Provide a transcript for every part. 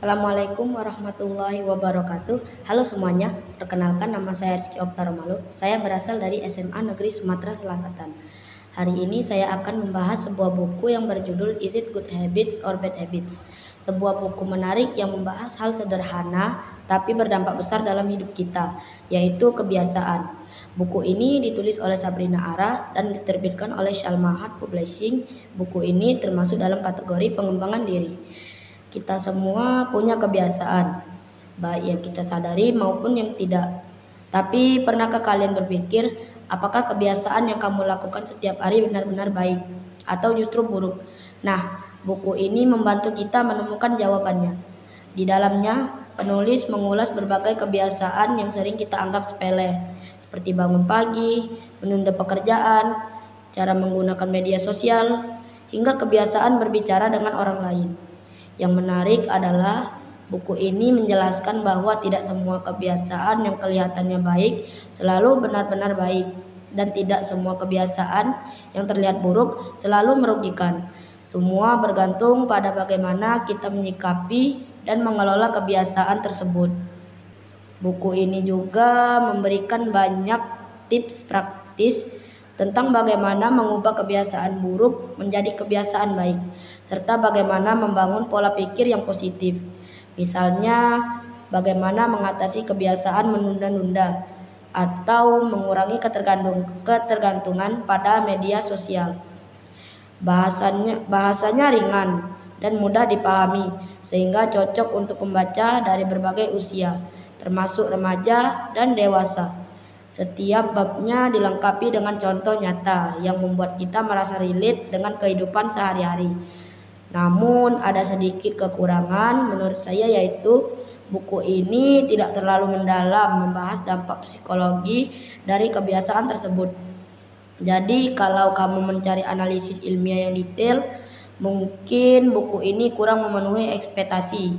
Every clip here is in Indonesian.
Assalamualaikum warahmatullahi wabarakatuh. Halo semuanya, perkenalkan nama saya Rizky Oktaromalu. Saya berasal dari SMA Negeri Sumatera Selatan. Hari ini saya akan membahas sebuah buku yang berjudul Is It Good Habits or Bad Habits? Sebuah buku menarik yang membahas hal sederhana tapi berdampak besar dalam hidup kita, yaitu kebiasaan. Buku ini ditulis oleh Sabrina Ara dan diterbitkan oleh Shalmahat Publishing. Buku ini termasuk dalam kategori pengembangan diri. Kita semua punya kebiasaan, baik yang kita sadari maupun yang tidak. Tapi pernahkah kalian berpikir, apakah kebiasaan yang kamu lakukan setiap hari benar-benar baik atau justru buruk? Nah, buku ini membantu kita menemukan jawabannya. Di dalamnya, penulis mengulas berbagai kebiasaan yang sering kita anggap sepele, seperti bangun pagi, menunda pekerjaan, cara menggunakan media sosial, hingga kebiasaan berbicara dengan orang lain. Yang menarik adalah buku ini menjelaskan bahwa tidak semua kebiasaan yang kelihatannya baik selalu benar-benar baik, dan tidak semua kebiasaan yang terlihat buruk selalu merugikan. Semua bergantung pada bagaimana kita menyikapi dan mengelola kebiasaan tersebut. Buku ini juga memberikan banyak tips praktis tentang bagaimana mengubah kebiasaan buruk menjadi kebiasaan baik, serta bagaimana membangun pola pikir yang positif. Misalnya, bagaimana mengatasi kebiasaan menunda-nunda atau mengurangi ketergantungan pada media sosial. Bahasanya ringan dan mudah dipahami, sehingga cocok untuk pembaca dari berbagai usia, termasuk remaja dan dewasa. Setiap babnya dilengkapi dengan contoh nyata yang membuat kita merasa relate dengan kehidupan sehari-hari. Namun ada sedikit kekurangan menurut saya, yaitu buku ini tidak terlalu mendalam membahas dampak psikologi dari kebiasaan tersebut. Jadi kalau kamu mencari analisis ilmiah yang detail, mungkin buku ini kurang memenuhi ekspektasi.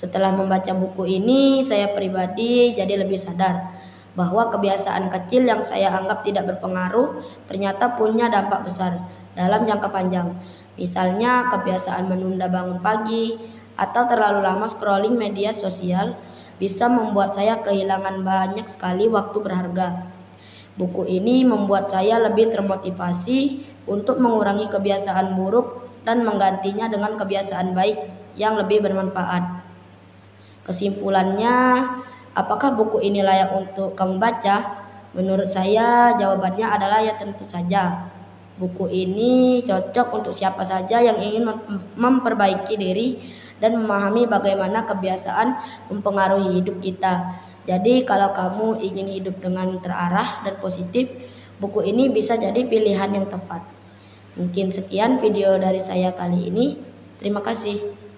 Setelah membaca buku ini, saya pribadi jadi lebih sadar bahwa kebiasaan kecil yang saya anggap tidak berpengaruh ternyata punya dampak besar dalam jangka panjang. Misalnya kebiasaan menunda bangun pagi atau terlalu lama scrolling media sosial bisa membuat saya kehilangan banyak sekali waktu berharga. Buku ini membuat saya lebih termotivasi untuk mengurangi kebiasaan buruk dan menggantinya dengan kebiasaan baik yang lebih bermanfaat. Kesimpulannya, apakah buku ini layak untuk kamu baca? Menurut saya jawabannya adalah ya, tentu saja. Buku ini cocok untuk siapa saja yang ingin memperbaiki diri dan memahami bagaimana kebiasaan mempengaruhi hidup kita. Jadi kalau kamu ingin hidup dengan terarah dan positif, buku ini bisa jadi pilihan yang tepat. Mungkin sekian video dari saya kali ini. Terima kasih.